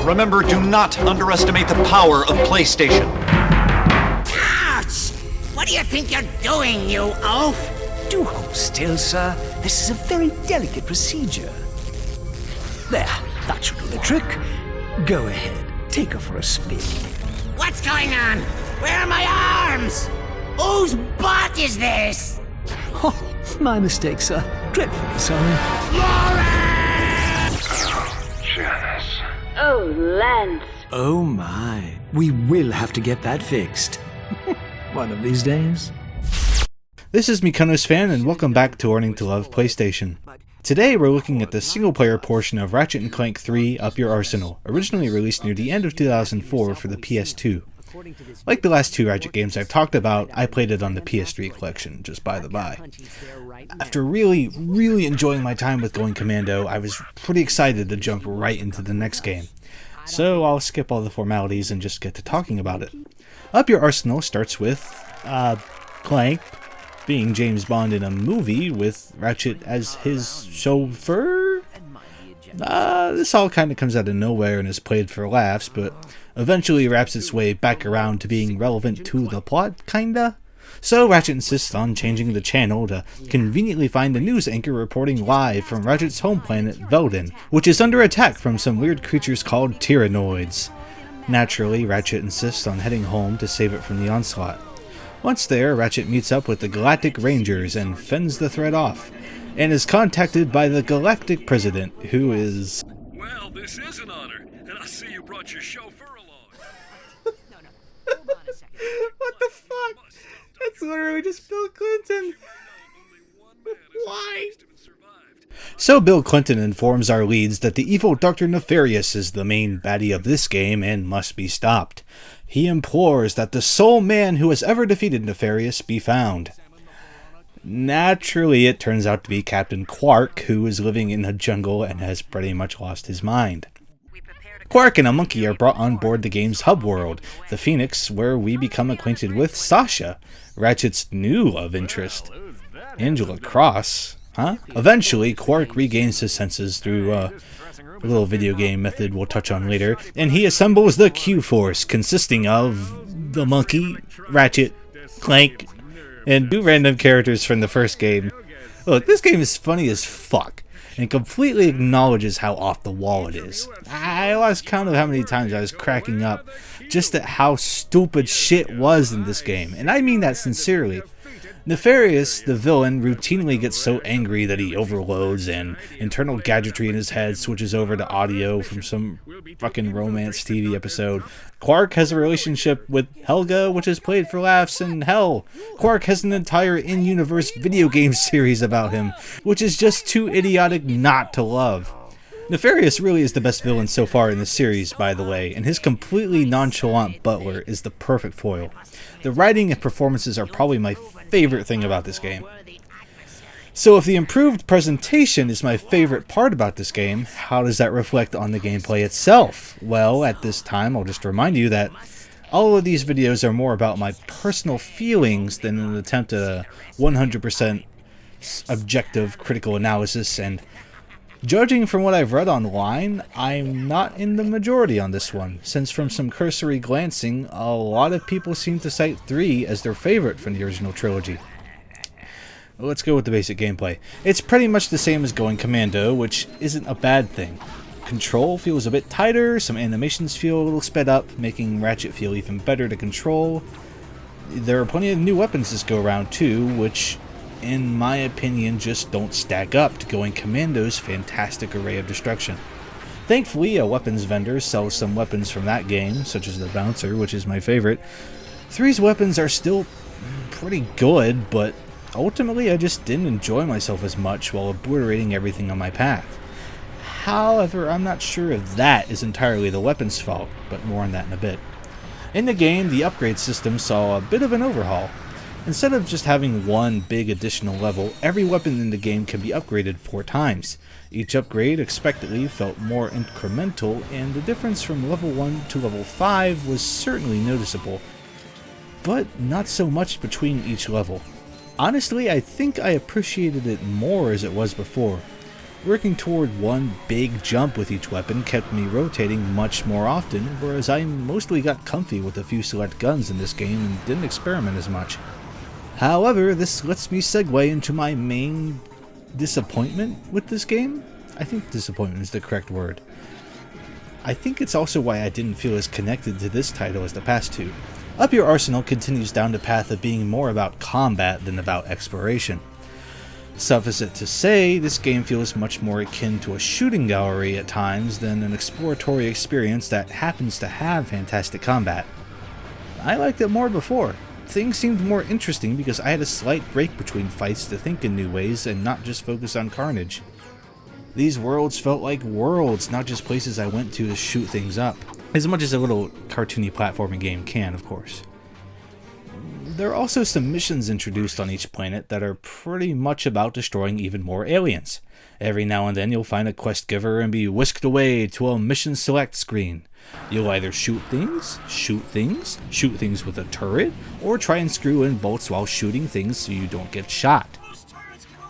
Remember, do not underestimate the power of PlayStation. Ouch! What do you think you're doing, you oaf? Do hold still, sir. This is a very delicate procedure. There, that should do the trick. Go ahead, take her for a spin. What's going on? Where are my arms? Whose butt is this? Oh, my mistake, sir. Dreadfully sorry. Lawrence! Janice. Oh, Lance. Oh my. We will have to get that fixed. One of these days. This is MykonosFan, and welcome back to Learning to Love PlayStation. Today we're looking at the single-player portion of Ratchet & Clank 3 Up Your Arsenal, originally released near the end of 2004 for the PS2. Like the last two Ratchet games I've talked about, I played it on the PS3 collection, just by the by. After really enjoying my time with Going Commando, I was pretty excited to jump right into the next game. So I'll skip all the formalities and just get to talking about it. Up Your Arsenal starts with, Clank being James Bond in a movie with Ratchet as his chauffeur? This all kind of comes out of nowhere and is played for laughs, but eventually wraps its way back around to being relevant to the plot, kinda? So Ratchet insists on changing the channel to conveniently find a news anchor reporting live from Ratchet's home planet, Veldin, which is under attack from some weird creatures called Tyrannoids. Naturally, Ratchet insists on heading home to save it from the onslaught. Once there, Ratchet meets up with the Galactic Rangers and fends the threat off, and is contacted by the Galactic President, who is... Well, this is an honor, and I see you brought your chauffeur along. What the fuck? That's literally just Bill Clinton. Why? So Bill Clinton informs our leads that the evil Dr. Nefarious is the main baddie of this game and must be stopped. He implores that the sole man who has ever defeated Nefarious be found. Naturally, it turns out to be Captain Quark, who is living in a jungle and has pretty much lost his mind. Quark and a monkey are brought on board the game's hub world, the Phoenix, where we become acquainted with Sasha, Ratchet's new love interest. Angela Cross, huh? Eventually, Quark regains his senses through a little video game method we'll touch on later, and he assembles the Q-Force, consisting of the monkey, Ratchet, Clank, and two random characters from the first game. Look, this game is funny as fuck, and completely acknowledges how off the wall it is. I lost count of how many times I was cracking up just at how stupid shit was in this game, and I mean that sincerely. Nefarious, the villain, routinely gets so angry that he overloads, and internal gadgetry in his head switches over to audio from some fucking romance TV episode. Quark has a relationship with Helga, which is played for laughs, and hell, Quark has an entire in-universe video game series about him, which is just too idiotic not to love. Nefarious really is the best villain so far in the series, by the way, and his completely nonchalant butler is the perfect foil. The writing and performances are probably my favorite thing about this game. So if the improved presentation is my favorite part about this game, how does that reflect on the gameplay itself? Well, at this time, I'll just remind you that all of these videos are more about my personal feelings than an attempt at a 100% objective critical analysis, and judging from what I've read online, I'm not in the majority on this one, since from some cursory glancing, a lot of people seem to cite 3 as their favorite from the original trilogy. Let's go with the basic gameplay. It's pretty much the same as Going Commando, which isn't a bad thing. Control feels a bit tighter, some animations feel a little sped up, making Ratchet feel even better to control. There are plenty of new weapons this go around too, which in my opinion just don't stack up to Going Commando's fantastic array of destruction. Thankfully, a weapons vendor sells some weapons from that game, such as the Bouncer, which is my favorite. 3's weapons are still pretty good, but ultimately I just didn't enjoy myself as much while obliterating everything on my path. However, I'm not sure if that is entirely the weapon's fault, but more on that in a bit. In the game, the upgrade system saw a bit of an overhaul. Instead of just having one big additional level, every weapon in the game can be upgraded 4 times. Each upgrade expectedly felt more incremental, and the difference from level 1 to level 5 was certainly noticeable, but not so much between each level. Honestly, I think I appreciated it more as it was before. Working toward one big jump with each weapon kept me rotating much more often, whereas I mostly got comfy with a few select guns in this game and didn't experiment as much. However, this lets me segue into my main disappointment with this game. I think disappointment is the correct word. I think it's also why I didn't feel as connected to this title as the past two. Up Your Arsenal continues down the path of being more about combat than about exploration. Suffice it to say, this game feels much more akin to a shooting gallery at times than an exploratory experience that happens to have fantastic combat. I liked it more before. Things seemed more interesting because I had a slight break between fights to think in new ways and not just focus on carnage. These worlds felt like worlds, not just places I went to shoot things up. As much as a little cartoony platforming game can, of course. There are also some missions introduced on each planet that are pretty much about destroying even more aliens. Every now and then you'll find a quest giver and be whisked away to a mission select screen. You'll either shoot things with a turret, or try and screw in bolts while shooting things so you don't get shot.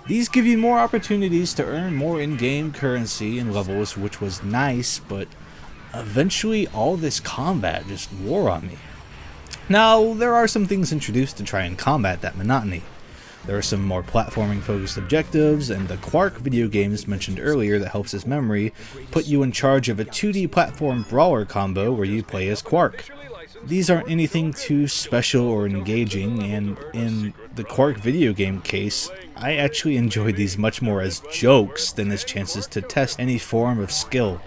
These give you more opportunities to earn more in-game currency and levels, which was nice, but eventually all this combat just wore on me. Now, there are some things introduced to try and combat that monotony. There are some more platforming focused objectives, and the Quark video games mentioned earlier that helps his memory put you in charge of a 2D platform brawler combo where you play as Quark. These aren't anything too special or engaging, and in the Quark video game case, I actually enjoyed these much more as jokes than as chances to test any form of skill.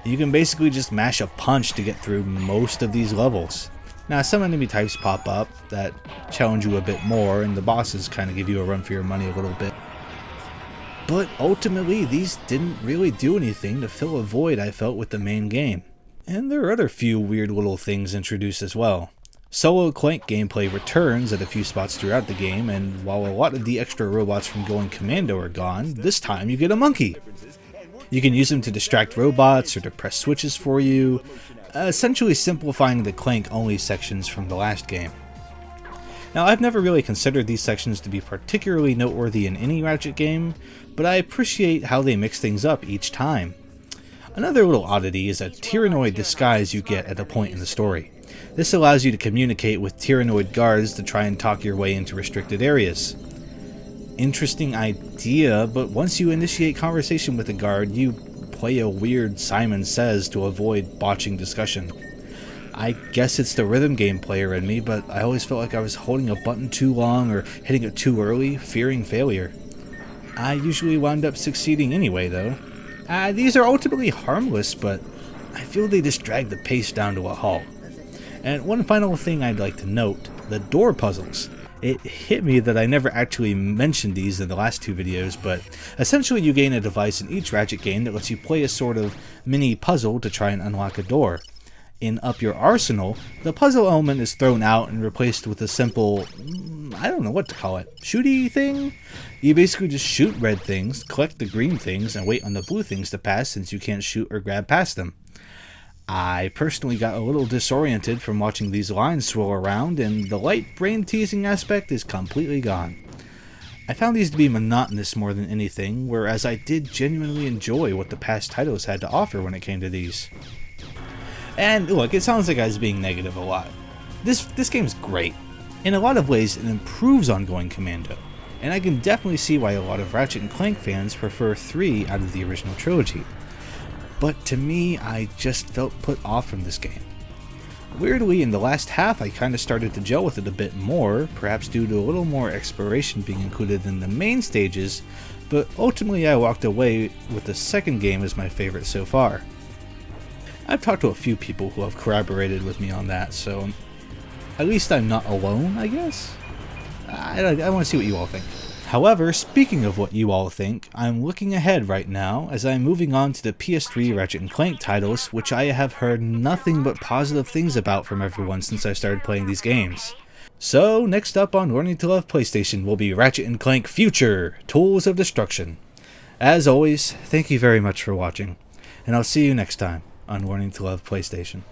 You can basically just mash a punch to get through most of these levels. Now, some enemy types pop up that challenge you a bit more, and the bosses kind of give you a run for your money a little bit. But ultimately, these didn't really do anything to fill a void I felt with the main game. And there are other few weird little things introduced as well. Solo Clank gameplay returns at a few spots throughout the game, and while a lot of the extra robots from going commando are gone, this time you get a monkey. You can use them to distract robots or to press switches for you, essentially simplifying the Clank-only sections from the last game. Now, I've never really considered these sections to be particularly noteworthy in any Ratchet game, but I appreciate how they mix things up each time. Another little oddity is a Tyrannoid disguise you get at a point in the story. This allows you to communicate with Tyrannoid guards to try and talk your way into restricted areas. Interesting idea, but once you initiate conversation with a guard, you play a weird Simon Says to avoid botching discussion. I guess it's the rhythm game player in me, but I always felt like I was holding a button too long or hitting it too early, fearing failure. I usually wound up succeeding anyway, though. These are ultimately harmless, but I feel they just drag the pace down to a halt. And one final thing I'd like to note, the door puzzles. It hit me that I never actually mentioned these in the last two videos, but essentially you gain a device in each Ratchet game that lets you play a sort of mini puzzle to try and unlock a door. In Up Your Arsenal, the puzzle element is thrown out and replaced with a simple, I don't know what to call it, shooty thing? You basically just shoot red things, collect the green things, and wait on the blue things to pass since you can't shoot or grab past them. I personally got a little disoriented from watching these lines swirl around, and the light brain-teasing aspect is completely gone. I found these to be monotonous more than anything, whereas I did genuinely enjoy what the past titles had to offer when it came to these. And look, it sounds like I was being negative a lot. This game's great. In a lot of ways, it improves on Going Commando, and I can definitely see why a lot of Ratchet & Clank fans prefer 3 out of the original trilogy. But to me, I just felt put off from this game. Weirdly, in the last half I kinda started to gel with it a bit more, perhaps due to a little more exploration being included in the main stages, but ultimately I walked away with the second game as my favorite so far. I've talked to a few people who have corroborated with me on that, so at least I'm not alone, I guess? I want to see what you all think. However, speaking of what you all think, I'm looking ahead right now as I'm moving on to the PS3 Ratchet & Clank titles, which I have heard nothing but positive things about from everyone since I started playing these games. So, next up on Learning to Love PlayStation will be Ratchet & Clank Future, Tools of Destruction. As always, thank you very much for watching, and I'll see you next time on Learning to Love PlayStation.